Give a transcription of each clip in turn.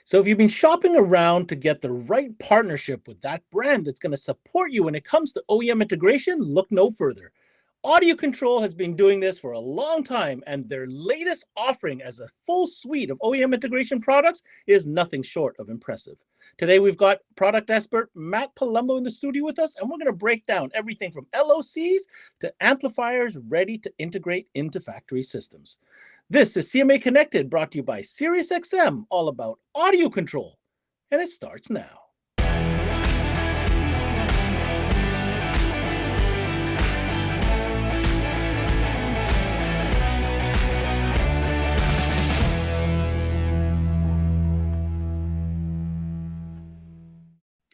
So if you've been shopping around to get the right partnership with that brand that's going to support you when it comes to OEM integration, look no further. Audiocontrol has been doing this for a long time, and their latest offering as a full suite of OEM integration products is nothing short of impressive. Today, we've got product expert Matt Palumbo in the studio with us, and we're going to break down everything from LOCs to amplifiers ready to integrate into factory systems. This is CMA Connected, brought to you by SiriusXM, all about audio control, and it starts now.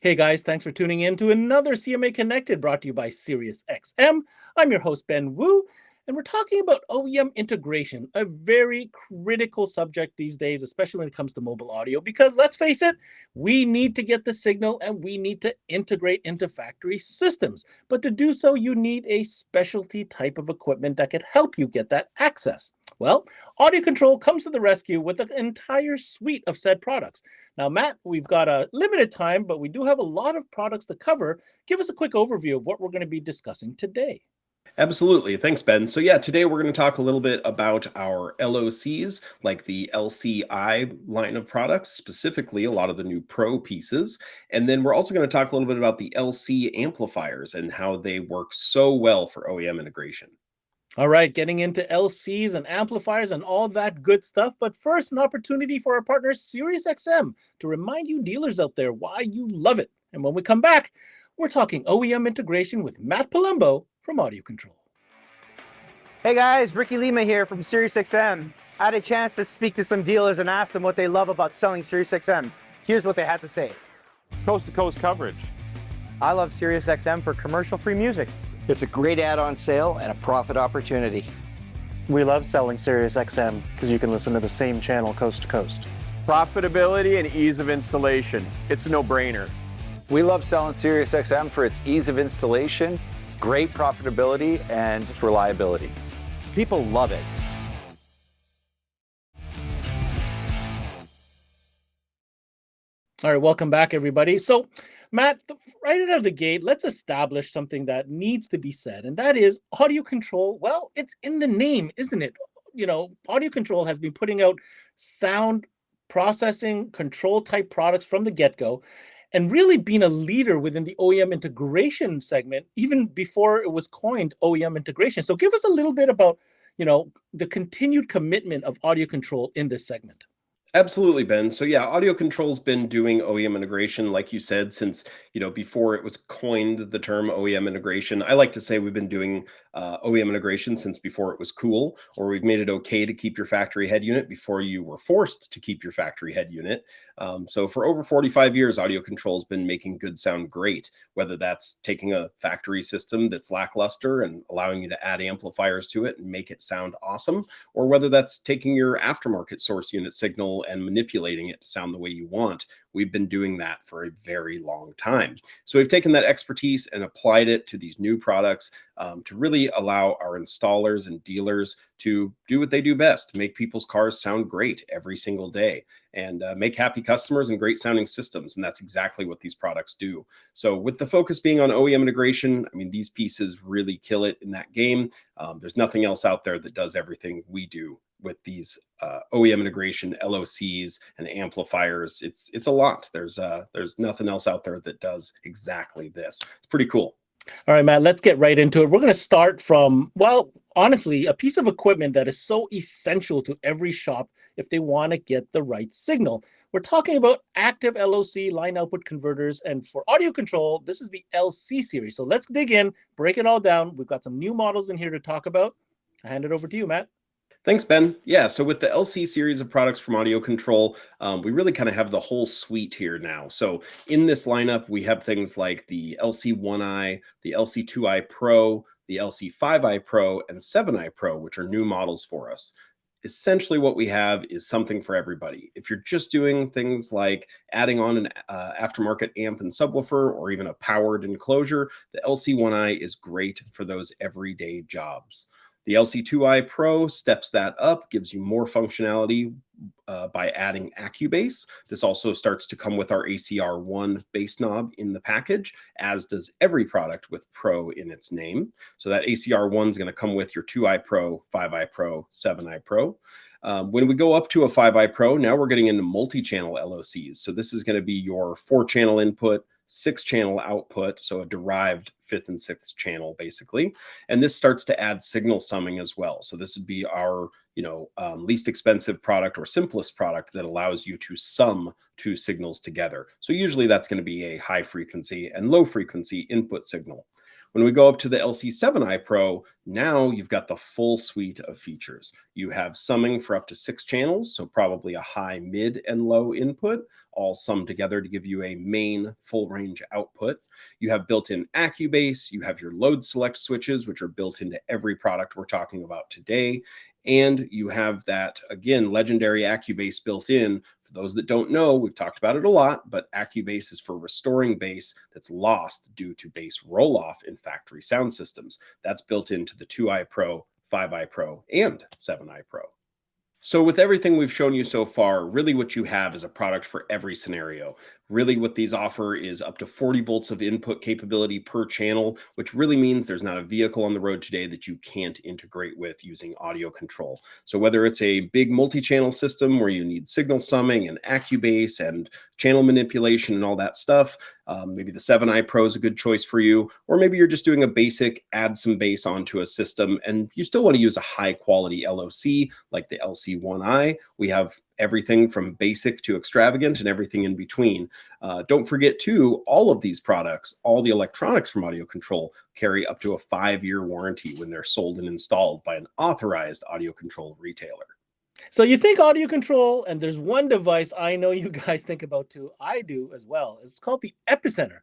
Hey guys, thanks for tuning in to another CMA Connected brought to you by SiriusXM. I'm your host, Ben Wu, and we're talking about OEM integration, a very critical subject these days, especially when it comes to mobile audio, because let's face it, we need to get the signal and we need to integrate into factory systems. But to do so, you need a specialty type of equipment that can help you get that access. Well, Audiocontrol comes to the rescue with an entire suite of said products. Now, Matt, we've got a limited time, but we do have a lot of products to cover. Give us a quick overview of what we're going to be discussing today. Absolutely. Thanks, Ben. So yeah, today we're going to talk a little bit about our LOCs, like the LCI line of products, specifically a lot of the new Pro pieces. And then we're also going to talk a little bit about the LC amplifiers and how they work so well for OEM integration. All right, getting into LCs and amplifiers and all that good stuff. But first, an opportunity for our partner SiriusXM to remind you dealers out there why you love it. And when we come back, we're talking OEM integration with Matt Palumbo from Audiocontrol. Hey guys, Ricky Lima here from SiriusXM. I had a chance to speak to some dealers and ask them what they love about selling SiriusXM. Here's what they had to say. Coast-to-coast coverage. I love SiriusXM for commercial-free music. It's a great add-on sale and a profit opportunity. We love selling SiriusXM because you can listen to the same channel coast to coast. Profitability and ease of installation. It's a no-brainer. We love selling SiriusXM for its ease of installation, great profitability, and reliability. People love it. All right, welcome back, everybody. So, Matt, right out of the gate, let's establish something that needs to be said, and that is Audiocontrol. Well, it's in the name, isn't it? You know, Audiocontrol has been putting out sound processing control type products from the get-go, and really being a leader within the OEM integration segment, even before it was coined OEM integration. So give us a little bit about, you know, the continued commitment of Audiocontrol in this segment. Absolutely, Ben. So yeah, Audiocontrol's been doing OEM integration, like you said, since, before it was coined the term OEM integration. I like to say we've been doing OEM integration since before it was cool, or we've made it okay to keep your factory head unit before you were forced to keep your factory head unit. So for over 45 years, Audiocontrol's been making good sound great, whether that's taking a factory system that's lackluster and allowing you to add amplifiers to it and make it sound awesome, or whether that's taking your aftermarket source unit signal and manipulating it to sound the way you want. We've been doing that for a very long time. So we've taken that expertise and applied it to these new products to really allow our installers and dealers to do what they do best, make people's cars sound great every single day, and make happy customers and great sounding systems. And that's exactly what these products do. So with the focus being on OEM integration, I mean, these pieces really kill it in that game. There's nothing else out there that does everything we do with these OEM integration, LOCs, and amplifiers. It's a lot. There's nothing else out there that does exactly this. It's pretty cool. All right, Matt, let's get right into it. We're going to start from, well, honestly, a piece of equipment that is so essential to every shop if they want to get the right signal. We're talking about active LOC line output converters, and for Audiocontrol, this is the LC series. So let's dig in, break it all down. We've got some new models in here to talk about. I hand it over to you, Matt. Thanks, Ben. Yeah, so with the LC series of products from Audiocontrol, we really kind of have the whole suite here now. So in this lineup, we have things like the LC1i, the LC2i Pro, the LC5i Pro, and 7i Pro, which are new models for us. Essentially what we have is something for everybody. If you're just doing things like adding on an aftermarket amp and subwoofer, or even a powered enclosure, the LC1i is great for those everyday jobs. The LC2i Pro steps that up, gives you more functionality by adding AccuBass. This also starts to come with our ACR1 bass knob in the package, as does every product with Pro in its name. So that ACR1 is going to come with your 2i Pro, 5i Pro, 7i Pro. When we go up to a 5i Pro, now we're getting into multi-channel LOCs. So this is going to be your 4-channel input, 6-channel output, so a derived 5th and 6th channel basically. And this starts to add signal summing as well. So this would be our least expensive product or simplest product that allows you to sum 2 signals together. So usually that's going to be a high frequency and low frequency input signal. When we go up to the LC 7i Pro, now you've got the full suite of features. You have summing for up to 6 channels, so probably a high, mid, and low input, all summed together to give you a main full range output. You have built-in AccuBass, you have your load select switches, which are built into every product we're talking about today. And you have that, again, legendary AccuBass built in. For those that don't know, we've talked about it a lot, but AccuBass is for restoring bass that's lost due to bass roll-off in factory sound systems. That's built into the 2i Pro, 5i Pro, and 7i Pro. So with everything we've shown you so far, really what you have is a product for every scenario. Really what these offer is up to 40 volts of input capability per channel, which really means there's not a vehicle on the road today that you can't integrate with using audio control. So whether it's a big multi-channel system where you need signal summing and AccuBass and channel manipulation and all that stuff, maybe the 7i Pro is a good choice for you, or maybe you're just doing a basic add some bass onto a system and you still want to use a high quality LOC like the LC1i. We have everything from basic to extravagant and everything in between. Don't forget too, all of these products, all the electronics from Audio Control carry up to a 5-year warranty when they're sold and installed by an authorized Audio Control retailer. So you think audio control, and there's one device I know you guys think about too. I do as well. It's called the Epicenter.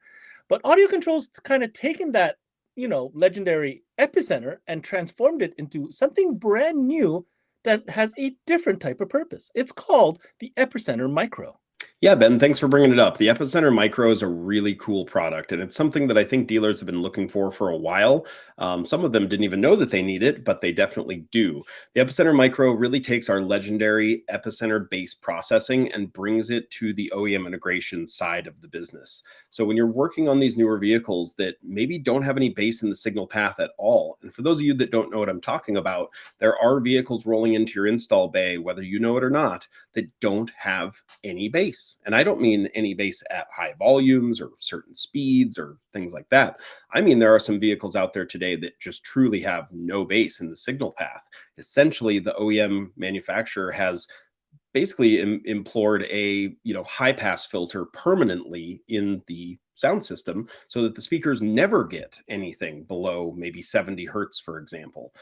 But audio control's kind of taken that, legendary Epicenter and transformed it into something brand new that has a different type of purpose. It's called the Epicenter Micro. Yeah, Ben, thanks for bringing it up. The Epicenter Micro is a really cool product, and it's something that I think dealers have been looking for a while. Some of them didn't even know that they need it, but they definitely do. The Epicenter Micro really takes our legendary Epicenter bass processing and brings it to the OEM integration side of the business. So when you're working on these newer vehicles that maybe don't have any bass in the signal path at all, and for those of you that don't know what I'm talking about, there are vehicles rolling into your install bay, whether you know it or not, that don't have any bass. And I don't mean any bass at high volumes or certain speeds or things like that. I mean, there are some vehicles out there today that just truly have no bass in the signal path. Essentially, the OEM manufacturer has basically implored a high pass filter permanently in the sound system so that the speakers never get anything below maybe 70 hertz, for example.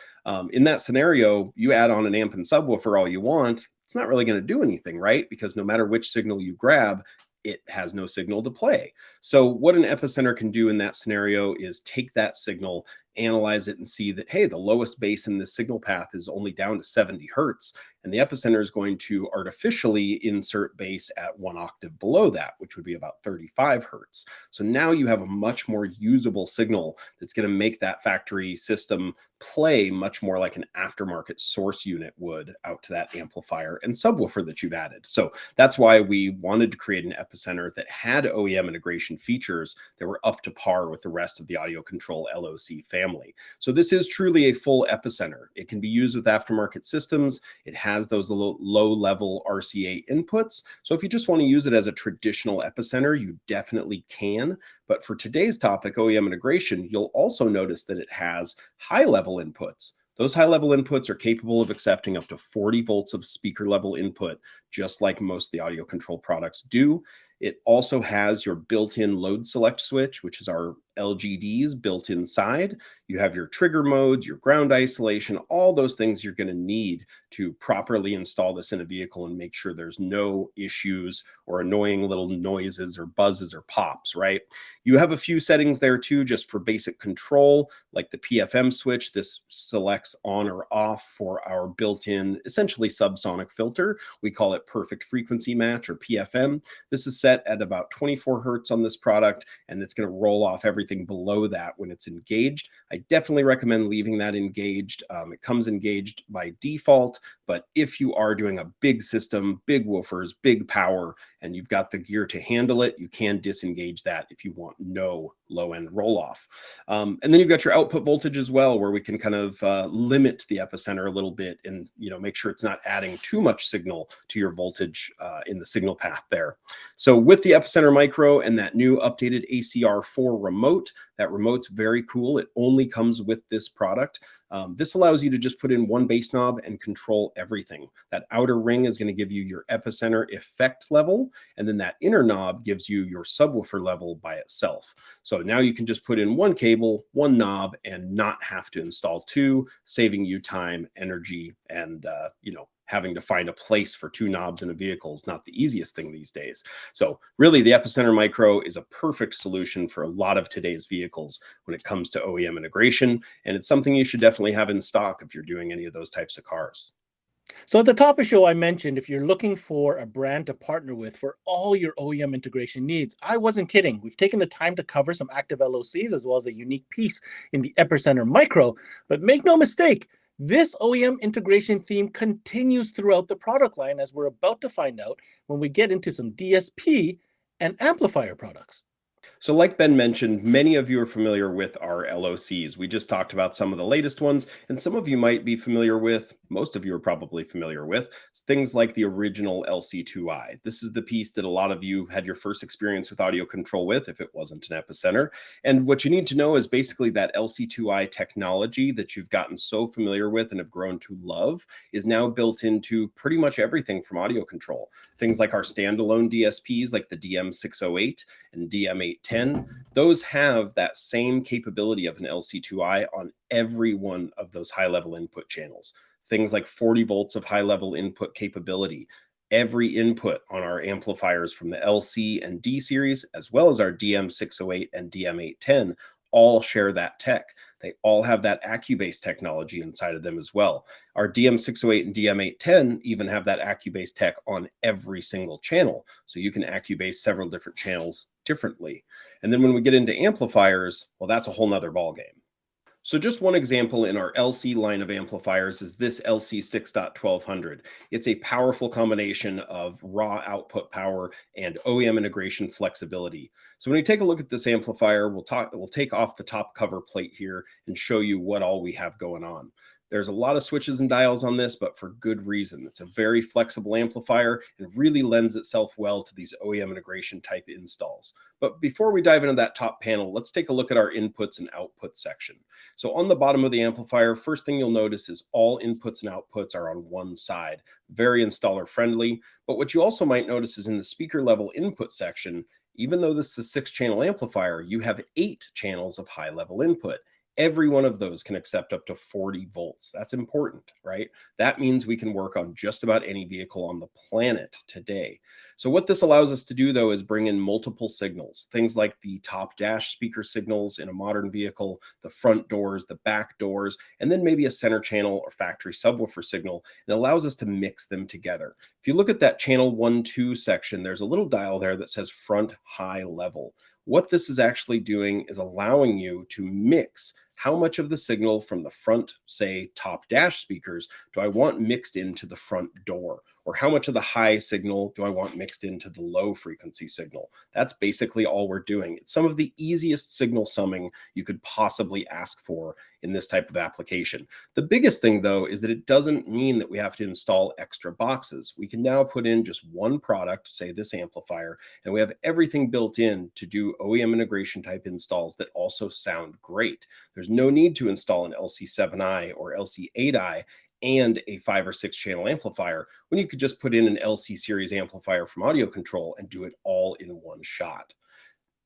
In that scenario, you add on an amp and subwoofer all you want, it's not really going to do anything, right? Because no matter which signal you grab, it has no signal to play. So what an Epicenter can do in that scenario is take that signal, analyze it, and see that, hey, the lowest bass in this signal path is only down to 70 hertz. And the Epicenter is going to artificially insert bass at 1 octave below that, which would be about 35 hertz. So now you have a much more usable signal that's going to make that factory system play much more like an aftermarket source unit would out to that amplifier and subwoofer that you've added. So that's why we wanted to create an Epicenter that had OEM integration features that were up to par with the rest of the Audio Control LOC family. So this is truly a full Epicenter. It can be used with aftermarket systems. It has those low-level RCA inputs. So if you just want to use it as a traditional Epicenter, you definitely can. But for today's topic, OEM integration, you'll also notice that it has high-level inputs. Those high-level inputs are capable of accepting up to 40 volts of speaker-level input, just like most of the Audio Control products do. It also has your built-in load select switch, which is our LGDs built inside. You have your trigger modes, your ground isolation, all those things you're going to need to properly install this in a vehicle and make sure there's no issues or annoying little noises or buzzes or pops, right? You have a few settings there too, just for basic control, like the PFM switch. This selects on or off for our built-in, essentially subsonic filter. We call it perfect frequency match, or PFM. This is set at about 24 hertz on this product, and it's going to roll off every everything below that when it's engaged. I definitely recommend leaving that engaged. It comes engaged by default, but if you are doing a big system, big woofers, big power, and you've got the gear to handle it, you can disengage that if you want no low-end roll-off. And then you've got your output voltage as well, where we can kind of limit the epicenter a little bit and make sure it's not adding too much signal to your voltage in the signal path there. So with the Epicenter Micro and that new updated ACR4 remote, that remote's very cool. It only comes with this product. This allows you to just put in one bass knob and control everything. That outer ring is going to give you your epicenter effect level, and then that inner knob gives you your subwoofer level by itself. So now you can just put in one cable, one knob, and not have to install two, saving you time, energy, and having to find a place for two knobs in a vehicle is not the easiest thing these days. So really, the Epicenter Micro is a perfect solution for a lot of today's vehicles when it comes to OEM integration, and it's something you should definitely have in stock if you're doing any of those types of cars. So at the top of the show, I mentioned if you're looking for a brand to partner with for all your OEM integration needs, I wasn't kidding. We've taken the time to cover some active LOCs as well as a unique piece in the Epicenter Micro, but make no mistake, this OEM integration theme continues throughout the product line, as we're about to find out when we get into some DSP and amplifier products. So like Ben mentioned, many of you are familiar with our LOCs. We just talked about some of the latest ones, and some of you might be familiar with, most of you are probably familiar with, things like the original LC2I. This is the piece that a lot of you had your first experience with audio control with, if it wasn't an Epicenter. And what you need to know is basically that LC2I technology that you've gotten so familiar with and have grown to love is now built into pretty much everything from audio control. Things like our standalone DSPs like the DM608 and DM810, those have that same capability of an LC2I on every one of those high-level input channels. Things like 40 volts of high-level input capability. Every input on our amplifiers from the LC and D series, as well as our DM608 and DM810, all share that tech. They all have that AccuBase technology inside of them as well. Our DM608 and DM810 even have that AccuBase tech on every single channel. So you can AccuBase several different channels differently. And then when we get into amplifiers, well, that's a whole nother ballgame. So just one example in our LC line of amplifiers is this LC 6.1200. It's a powerful combination of raw output power and OEM integration flexibility. So when we take a look at this amplifier, we'll take off the top cover plate here and show you what all we have going on. There's a lot of switches and dials on this, but for good reason. It's a very flexible amplifier and really lends itself well to these OEM integration type installs. But before we dive into that top panel, let's take a look at our inputs and outputs section. So on the bottom of the amplifier, first thing you'll notice is all inputs and outputs are on one side, very installer friendly. But what you also might notice is in the speaker level input section, even though this is a 6-channel amplifier, you have 8 channels of high level input. Every one of those can accept up to 40 volts. That's important, right? That means we can work on just about any vehicle on the planet today. So what this allows us to do, though, is bring in multiple signals, things like the top dash speaker signals in a modern vehicle, the front doors, the back doors, and then maybe a center channel or factory subwoofer signal. It allows us to mix them together. If you look at that channel 1-2 section, there's a little dial there that says front high level. What this is actually doing is allowing you to mix how much of the signal from the front, say, top dash speakers do I want mixed into the front door? Or how much of the high signal do I want mixed into the low frequency signal? That's basically all we're doing. It's some of the easiest signal summing you could possibly ask for in this type of application. The biggest thing, though, is that it doesn't mean that we have to install extra boxes. We can now put in just one product, say this amplifier, and we have everything built in to do OEM integration type installs that also sound great. There's no need to install an LC7i or LC8i and a 5 or 6 channel amplifier when you could just put in an LC series amplifier from Audiocontrol and do it all in one shot.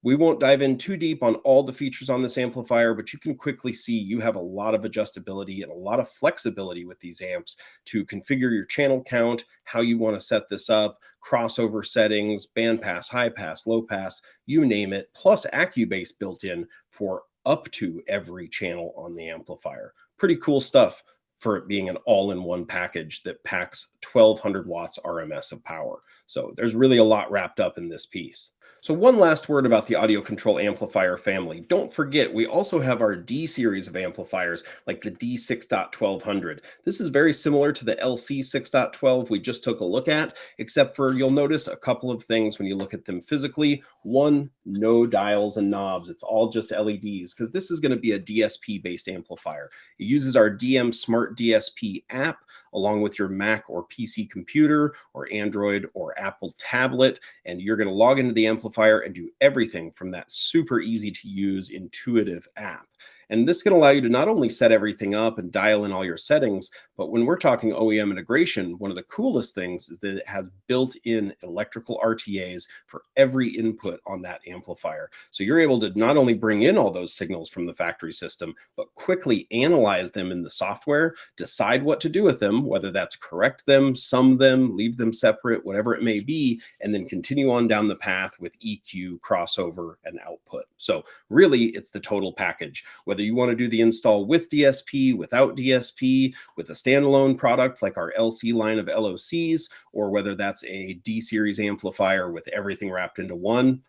We won't dive in too deep on all the features on this amplifier, but you can quickly see you have a lot of adjustability and a lot of flexibility with these amps to configure your channel count, how you want to set this up, crossover settings, band pass, high pass, low pass, you name it, plus AccuBase built in for up to every channel on the amplifier. Pretty cool stuff for it being an all-in-one package that packs 1200 watts RMS of power. So there's really a lot wrapped up in this piece. So one last word about the audio control amplifier family. Don't forget, we also have our D series of amplifiers, like the D6.1200. This is very similar to the LC 6.12 we just took a look at, except for you'll notice a couple of things when you look at them physically. One, no dials and knobs. It's all just LEDs, because this is going to be a DSP-based amplifier. It uses our DM Smart DSP app, along with your Mac or PC computer or Android or Apple tablet, and you're going to log into the amplifier and do everything from that super easy to use, intuitive app. And this can allow you to not only set everything up and dial in all your settings, but when we're talking OEM integration, one of the coolest things is that it has built-in electrical RTAs for every input on that amplifier. So you're able to not only bring in all those signals from the factory system, but quickly analyze them in the software, decide what to do with them, whether that's correct them, sum them, leave them separate, whatever it may be, and then continue on down the path with EQ, crossover, and output. So really, it's the total package. Whether you want to do the install with DSP, without DSP, with a standalone product like our LC line of LOCs, or whether that's a D series amplifier with everything wrapped into one,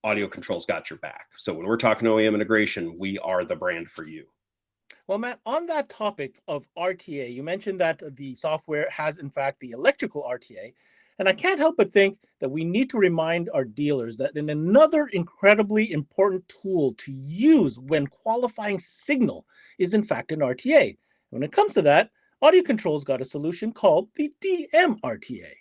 Audiocontrol's got your back. So when we're talking OEM integration, we are the brand for you. Well, Matt, on that topic of RTA, you mentioned that the software has, in fact, the electrical RTA. And I can't help but think that we need to remind our dealers that in another incredibly important tool to use when qualifying signal is, in fact, an RTA. When it comes to that, Audiocontrol's got a solution called the DM RTA.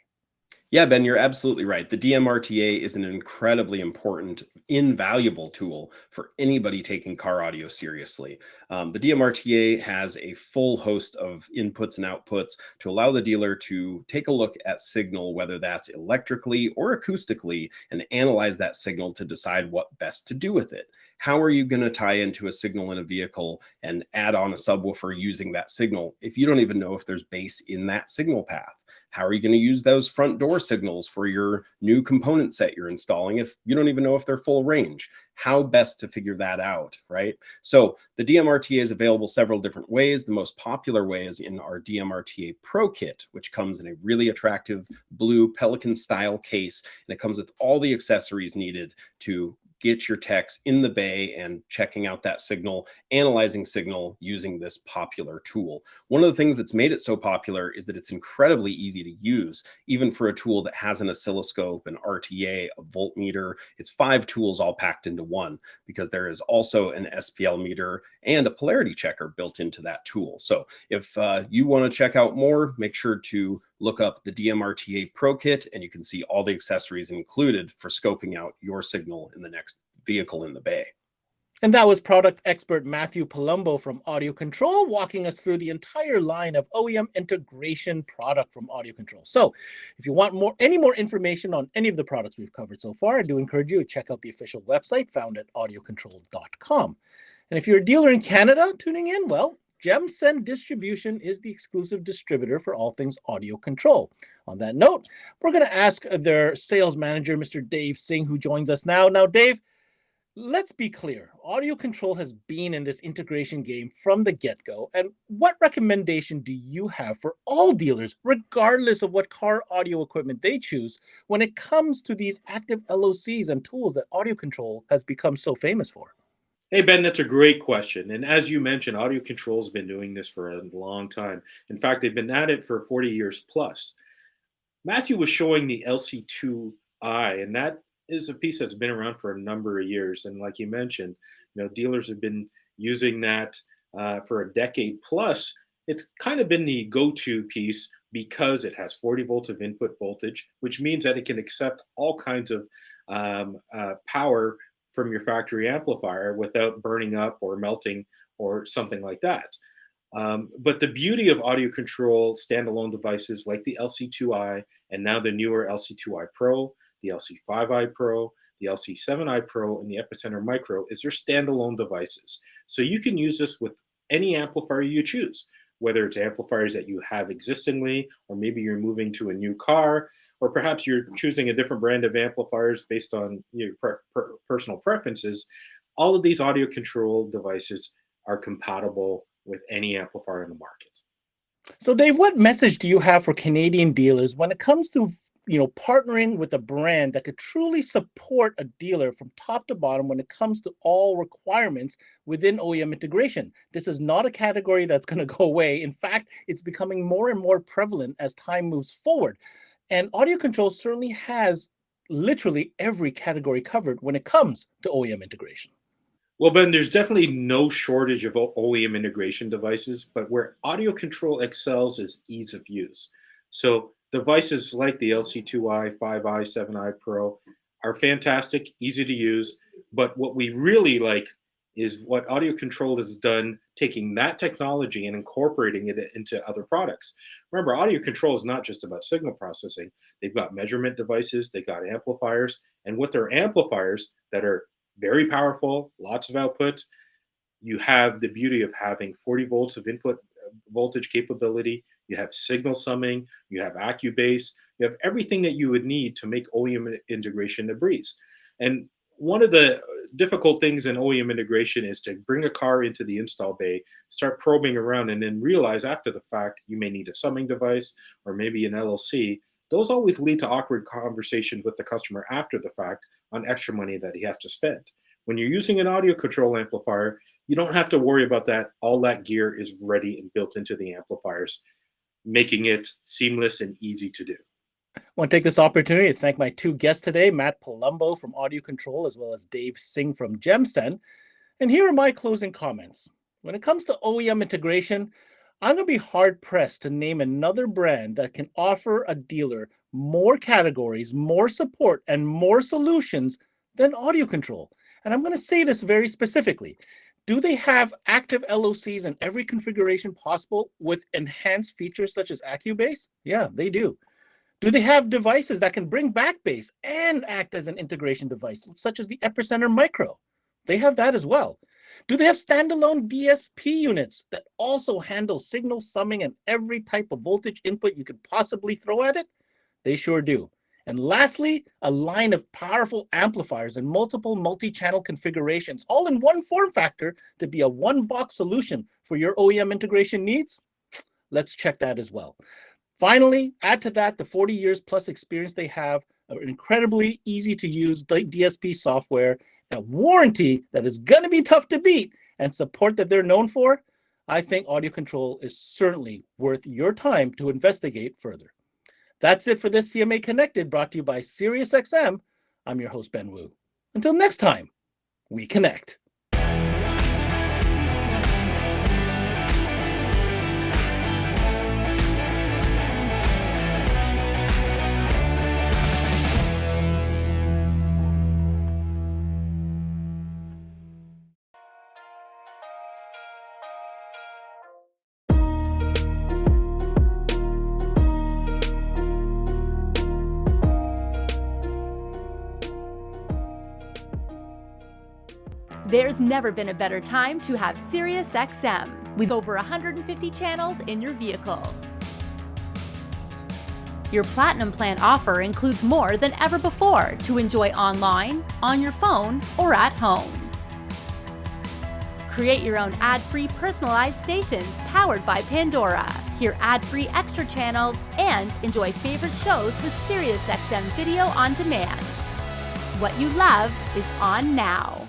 Yeah, Ben, you're absolutely right. The DMRTA is an incredibly important, invaluable tool for anybody taking car audio seriously. The DMRTA has a full host of inputs and outputs to allow the dealer to take a look at signal, whether that's electrically or acoustically, and analyze that signal to decide what best to do with it. How are you going to tie into a signal in a vehicle and add on a subwoofer using that signal if you don't even know if there's bass in that signal path? How are you going to use those front door signals for your new component set you're installing if you don't even know if they're full range? How best to figure that out, right? So the DMRTA is available several different ways. The most popular way is in our DMRTA Pro Kit, which comes in a really attractive blue Pelican style case, and it comes with all the accessories needed to get your techs in the bay and checking out that signal, analyzing signal using this popular tool. One of the things that's made it so popular is that it's incredibly easy to use, even for a tool that has an oscilloscope, an RTA, a voltmeter. It's 5 tools all packed into one, because there is also an SPL meter and a polarity checker built into that tool. So if you want to check out more, make sure to look up the DMRTA Pro Kit, and you can see all the accessories included for scoping out your signal in the next vehicle in the bay. And that was product expert Matthew Palumbo from Audiocontrol walking us through the entire line of OEM integration product from Audiocontrol. So if you want any more information on any of the products we've covered so far, I do encourage you to check out the official website found at audiocontrol.com. And if you're a dealer in Canada tuning in, well, Gemsend Distribution is the exclusive distributor for all things Audiocontrol. On that note, we're going to ask their sales manager, Mr. Dave Singh, who joins us now. Now, Dave, let's be clear. Audiocontrol has been in this integration game from the get-go. And what recommendation do you have for all dealers, regardless of what car audio equipment they choose, when it comes to these active LOCs and tools that Audiocontrol has become so famous for? Hey, Ben, that's a great question. And as you mentioned, Audiocontrol has been doing this for a long time. In fact, they've been at it for 40 years plus. Matthew was showing the LC2I, and that is a piece that's been around for a number of years. And like you mentioned, dealers have been using that for a decade plus. It's kind of been the go-to piece because it has 40 volts of input voltage, which means that it can accept all kinds of power from your factory amplifier without burning up or melting or something like that. But the beauty of Audiocontrol standalone devices like the LC2i and now the newer LC2i Pro, the LC5i Pro, the LC7i Pro, and the Epicenter Micro is they're standalone devices. So you can use this with any amplifier you choose, whether it's amplifiers that you have existingly, or maybe you're moving to a new car, or perhaps you're choosing a different brand of amplifiers based on your personal preferences. All of these Audiocontrol devices are compatible with any amplifier in the market. So, Dave, what message do you have for Canadian dealers when it comes to partnering with a brand that could truly support a dealer from top to bottom when it comes to all requirements within OEM integration. This is not a category that's going to go away. In fact, it's becoming more and more prevalent as time moves forward. And audio control certainly has literally every category covered when it comes to OEM integration. Well, Ben, there's definitely no shortage of OEM integration devices, but where audio control excels is ease of use. So devices like the LC2i, 5i, 7i Pro are fantastic, easy to use. But what we really like is what audio control has done, taking that technology and incorporating it into other products. Remember, audio control is not just about signal processing. They've got measurement devices, they've got amplifiers, and with their amplifiers that are very powerful, lots of output, you have the beauty of having 40 volts of input voltage capability, you have signal summing, you have AccuBase, you have everything that you would need to make OEM integration a breeze. And one of the difficult things in OEM integration is to bring a car into the install bay, start probing around, and then realize after the fact you may need a summing device or maybe an LLC. Those always lead to awkward conversations with the customer after the fact on extra money that he has to spend. When you're using an audio control amplifier, you don't have to worry about that. All that gear is ready and built into the amplifiers, making it seamless and easy to do. I want to take this opportunity to thank my two guests today, Matt Palumbo from Audio Control, as well as Dave Singh from Gemsen. And here are my closing comments. When it comes to OEM integration, I'm going to be hard-pressed to name another brand that can offer a dealer more categories, more support, and more solutions than Audio Control. And I'm going to say this very specifically. Do they have active LOCs in every configuration possible with enhanced features such as AccuBase? Yeah, they do. Do they have devices that can bring back bass and act as an integration device, such as the Epicenter Micro? They have that as well. Do they have standalone DSP units that also handle signal summing and every type of voltage input you could possibly throw at it? They sure do. And lastly, a line of powerful amplifiers and multiple multi-channel configurations, all in one form factor to be a one-box solution for your OEM integration needs? Let's check that as well. Finally, add to that the 40 years plus experience they have, an incredibly easy to use DSP software, a warranty that is going to be tough to beat, and support that they're known for. I think Audio Control is certainly worth your time to investigate further. That's it for this CMA Connected, brought to you by SiriusXM. I'm your host, Ben Wu. Until next time, we connect. There's never been a better time to have SiriusXM with over 150 channels in your vehicle. Your Platinum Plan offer includes more than ever before to enjoy online, on your phone, or at home. Create your own ad-free personalized stations powered by Pandora. Hear ad-free extra channels and enjoy favorite shows with SiriusXM Video on Demand. What you love is on now.